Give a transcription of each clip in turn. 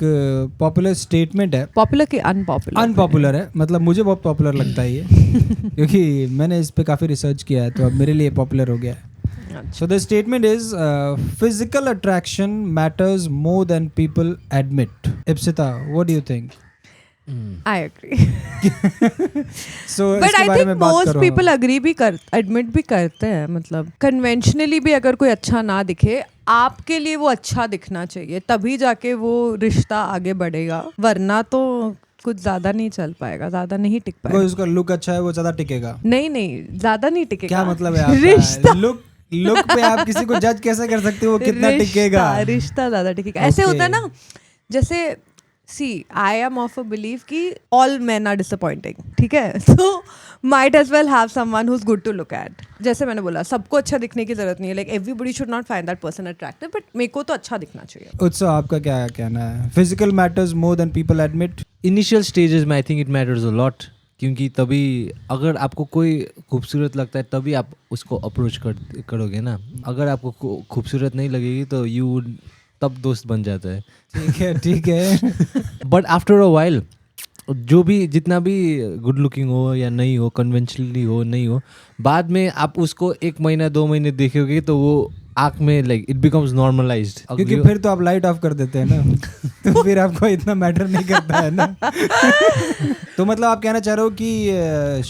Popular statement है, popular कि unpopular है, मतलब मुझे बहुत पॉपुलर लगता है ये क्योंकि मैंने इस पे काफ़ी रिसर्च किया है, तो अब मेरे लिए पॉपुलर हो गया है. So the statement is physical attraction matters more than people admit. Ipsita, what do you think? I agree. So But इसके I बारे think में बात most करो. people agree भी admit भी करते हैं. मतलब conventionally भी अगर कोई अच्छा ना दिखे, आपके लिए वो अच्छा दिखना चाहिए, तभी जाके वो रिश्ता आगे बढ़ेगा, वरना तो कुछ ज्यादा नहीं चल पाएगा, ज्यादा नहीं टिक पाएगा. कोई उसका लुक अच्छा है वो ज़्यादा टिकेगा. नहीं ज्यादा नहीं टिकेगा. क्या मतलब है आपका? रिश्ता लुक पे आप किसी को जज कैसे कर सकते हो वो कितना टिकेगा? रिश्ता ज्यादा टिकेगा. ऐसे होता है ना, जैसे I am of a belief कि all men are disappointing, ठीक है? So might as well have someone who's good to look at. जैसे मैंने बोला, सबको अच्छा दिखने की जरूरत नहीं है. Like everybody should not find that person attractive, but मेरे को तो अच्छा दिखना चाहिए. उत्सव, आपका क्या कहना है? Physical matters more than people admit. Initial stages में I think it matters a lot, क्योंकि तभी अगर आपको कोई खूबसूरत लगता है तभी आप उसको अप्रोच करोगे ना. अगर आपको खूबसूरत नहीं लगेगी तो यू वुड तब दोस्त बन जाता है. ठीक है. बट आफ्टर अ वाइल जो भी जितना भी गुड लुकिंग हो या नहीं हो, कन्वेंशनली हो नहीं हो, बाद में आप उसको 1 महीना 2 महीने देखोगे तो वो आँख में लाइक इट बिकम्स नॉर्मलाइज्ड. क्योंकि फिर तो आप लाइट ऑफ कर देते हैं ना तो फिर आपको इतना मैटर नहीं करता है ना. तो मतलब आप कहना चाह रहे हो कि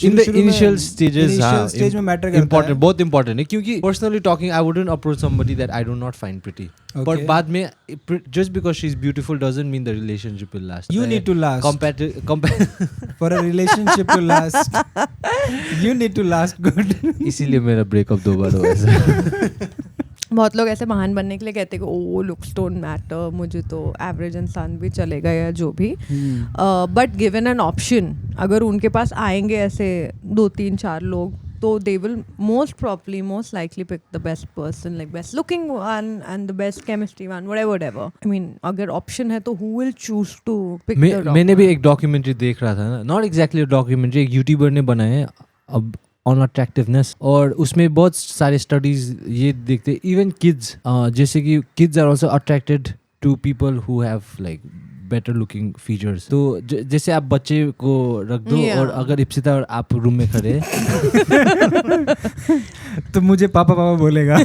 in the initial stages stage में मैटर करता इम्पोर्टेंट, बहुत इंपॉर्टेंट है. क्योंकि personally talking I wouldn't approach somebody that I do not find pretty. But बाद में just because she is beautiful doesn't mean the relationship will last. You need to last. For a relationship to last, you need to last good. इसीलिए मेरा breakup 2 बार हुआ है. बहुत लोग ऐसे महान बनने के लिए कहते हैं कि ओ लुक्स डोंट मैटर, मुझे तो एवरेज इंसान भी चलेगा या जो भी. बट गिवन एन ऑप्शन, अगर उनके पास आएंगे ऐसे 2-3-4 लोग, तो they will most likely pick the best person, like best looking one and the best chemistry one, whatever. I mean, अगर option है तो who will choose to pick the wrong मैंने one? भी एक डॉक्यूमेंट्री देख रहा था ना, नॉट एग्जैक्टली अ डॉक्यूमेंट्री, एक यूट्यूबर ने बनाया है अब ऑन अट्रैक्टिवनेस, और उसमें बहुत सारे स्टडीज ये देखते इवन किड्स, जैसे कि kids are also attracted to people who have like better looking features. तो जैसे आप बच्चे को रख दो और अगर इप्सिता और आप रूम में खड़े तो मुझे पापा बोलेगा.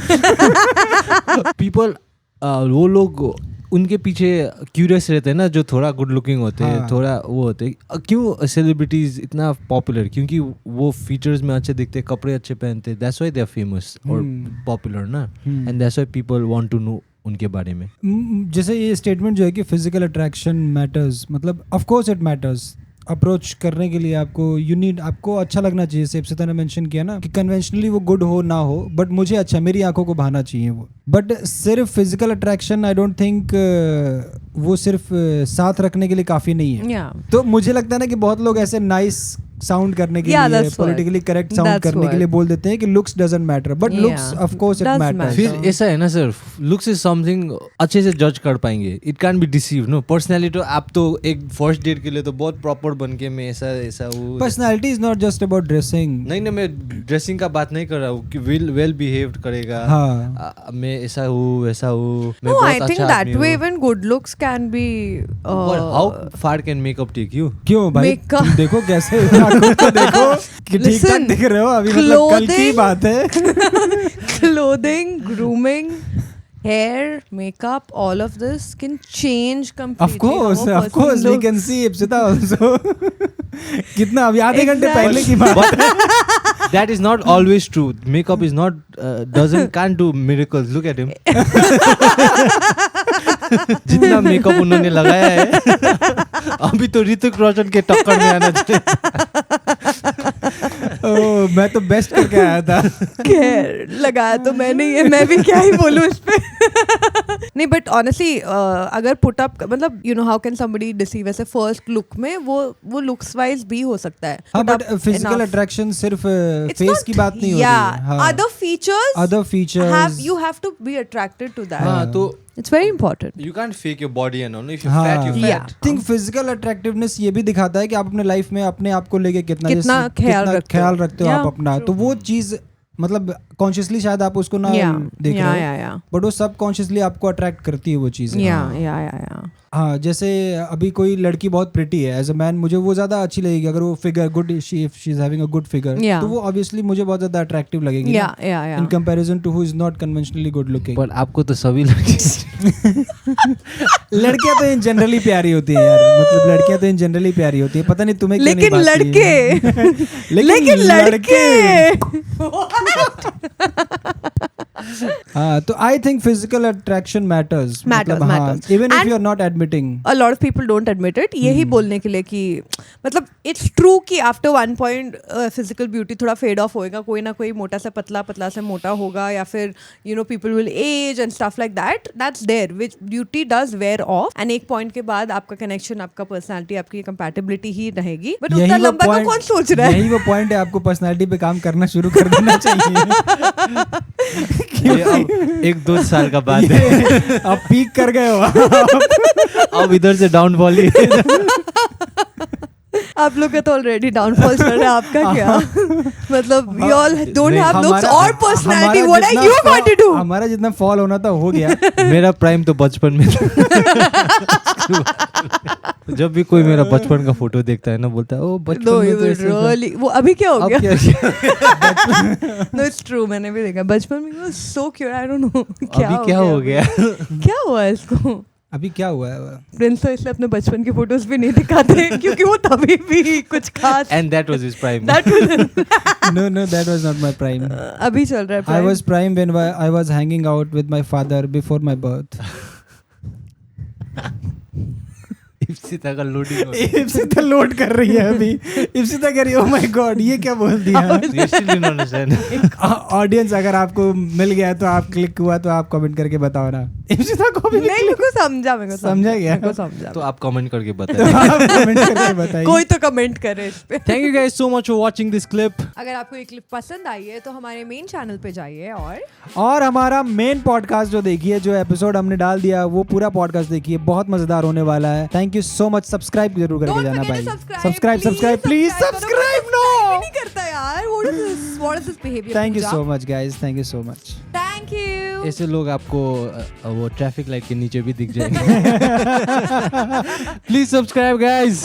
पीपल वो लोग उनके पीछे क्यूरियस रहते हैं ना, जो थोड़ा गुड लुकिंग होते हैं, थोड़ा वो होते हैं. क्यों सेलिब्रिटीज इतना पॉपुलर? क्योंकि वो फीचर्स में अच्छे दिखते, कपड़े अच्छे पहनते, that's why they are famous और पॉपुलर ना. And that's why people want to know उनके बारे में. जैसे ये स्टेटमेंट जो है कि फिजिकल अट्रैक्शन मैटर्स, मतलब of course it matters. Approach करने के लिए आपको अच्छा लगना चाहिए. जैसे इप्सिता ने मेंशन किया ना कि कन्वेंशनली वो गुड हो ना हो, बट मुझे अच्छा, मेरी आंखों को भाना चाहिए वो. बट सिर्फ physical attraction I don't think वो सिर्फ साथ रखने के लिए काफ़ी नहीं है. तो मुझे लगता है ना कि बहुत लोग ऐसे नाइस साउंड करने के लिए, पॉलिटिकली करेक्ट साउंड करने के लिए बोल देते हैं कि looks doesn't matter, but looks of course it matters. फिर ऐसा है ना सर, लुक्स इज समथिंग अच्छे से जज कर पाएंगे, it can be deceive no. Personality तो आप तो एक फर्स्ट डेट के लिए तो बहुत प्रॉपर बन के मैं ऐसा वो. Personality is not just about dressing. नहीं, मैं ड्रेसिंग का बात नहीं कर रहा हूँ कि वेल बिहेव्ड करेगा. हाँ, मैं ऐसा हूँ वैसा हूँ. No, I think that way even good looks can be. How far can makeup take you? क्यों भाई, तुम देखो कैसे आंखों को देखो कि ठीक ठाक दिख रहे हो अभी, मतलब कल की बात है. Clothing, grooming, hair, makeup, all of this can change completely. Of course, we can see Ipsita also. कितना अभी आधे घंटे पहले की बात है. That is not always true. Makeup is not can't do miracles. Look at him. जितना makeup उन्होंने लगाया है अभी तो ऋतिक रोशन के टक्कर में आना चाहिए. मैं तो बेस्ट करके आया था. लगाया तो मैंने ही है, मैं भी क्या ही बोलूं इस पे. नहीं, बट ऑनेस्टली अगर पुट अप, मतलब you know how can somebody deceive ऐसे फर्स्ट लुक में, वो लुक्स वाइज भी हो सकता है. हाँ, बट फिजिकल अट्रैक्शन सिर्फ फेस की बात नहीं होती है. other features you have to be attracted to that. हाँ, तो it's very important. You can't fake your body and all. If you're fat, you're fat. Yeah. I think physical attractiveness ये भी दिखाता है कि आप अपने लाइफ में अपने आप को लेके कितना ख्याल रखते हो आप अपना. तो वो चीज मतलब कॉन्शियसली शायद आप उसको ना देख रहे हो, बट वो सब कॉन्शियसली आपको अट्रैक्ट करती है वो चीज़. हाँ, जैसे अभी कोई लड़की बहुत प्रिटी है, एज अ मैन मुझे वो ज्यादा अच्छी लगेगी अगर वो figure good, if she is having a good figure, Yeah. तो वो ऑब्वियसली मुझे बहुत ज्यादा अट्रैक्टिव लगेगी Yeah, yeah, in yeah. Comparison to who is not conventionally good looking. पर आपको तो सभी लड़के लड़कियां तो इन जनरली प्यारी होती है यार, मतलब लड़कियां तो इन जनरली प्यारी होती है, पता नहीं तुम्हें क्यों नहीं लेकिन भाती लड़के है। लेकिन लड़के हाँ, तो I think physical attraction matters, Matters. Even if And- you are not admitting. a lot of people don't admit it. यही बोलने के लिए कि मतलब it's true कि after one point physical beauty थोड़ा fade off होएगा, कोई ना कोई मोटा से पतला, पतला से मोटा होगा, या फिर you know people will age and stuff like that. That's there, which beauty does wear off. And एक point के बाद आपका connection, आपका personality, आपकी compatibility ही रहेगी. But उतना लंबा का कौन सोच रहा है? यही वो पॉइंट है, आपको पर्सनालिटी पे काम करना शुरू कर देना चाहिए। ये अब 1-2 साल का बात है। ये आप पीक कर गए हो। अब इधर से डाउनफॉल ही आप लोग का तो ऑलरेडी डाउनफॉल चल रहा है, आपका क्या? मतलब we all don't नहीं, have looks हमारा- or personality. हमारा What are जितना you fall- going to do? हमारा जितना फॉल होना था हो गया। मेरा प्राइम तो बचपन में था। जब भी कोई मेरा बचपन का फोटो देखता है ना, बोलता है ओ बचपन No, में you तो will ऐसे था। really. वो अभी क्या हो अब गया? क्या No, it's true. मैंने भी देखा बचपन में, वो so cute. I don't know. अभी क्या हो गया? क्या हुआ इसको? अभी क्या हुआ है? प्रिंस तो इसलिए अपने बचपन की फोटोज भी नहीं दिखाते क्योंकि वो तभी भी कुछ खास And that was his prime. That was- No, that was not my prime. अभी चल रहा है I prime. was prime when I was hanging out with my father before my birth. Ipsita का लोडिंग हो इप्सिता लोड कर रही है अभी। इप्सिता कह रही है ओह माय गॉड ये क्या बोल दिया। You still didn't understand. Audience अगर आपको मिल गया तो आप क्लिक हुआ तो आप कमेंट करके बताओ ना। इप्सिता को भी नहीं, मेरे को समझा, मेरे को समझा गया? मेरे को समझा। तो आप कमेंट करके तो बताइए. आप कमेंट करके बताइए। कोई तो कमेंट करे इस पे। Thank you guys so much for watching this clip. अगर आपको ये क्लिप पसंद आई है तो हमारे मेन चैनल पे जाइए और हमारा मेन पॉडकास्ट जो देखिए, जो एपिसोड हमने डाल दिया वो पूरा पॉडकास्ट देखिए, बहुत मजेदार होने वाला है। Thank you so much. Subscribe जरूर करके जाना भाई। Subscribe please subscribe. नो नहीं करता यार। What is this behavior? Thank you so much guys, thank you so much. Thank you. ऐसे लोग आपको वो ट्रैफिक लाइट के नीचे भी दिख जाएंगे. Please subscribe guys.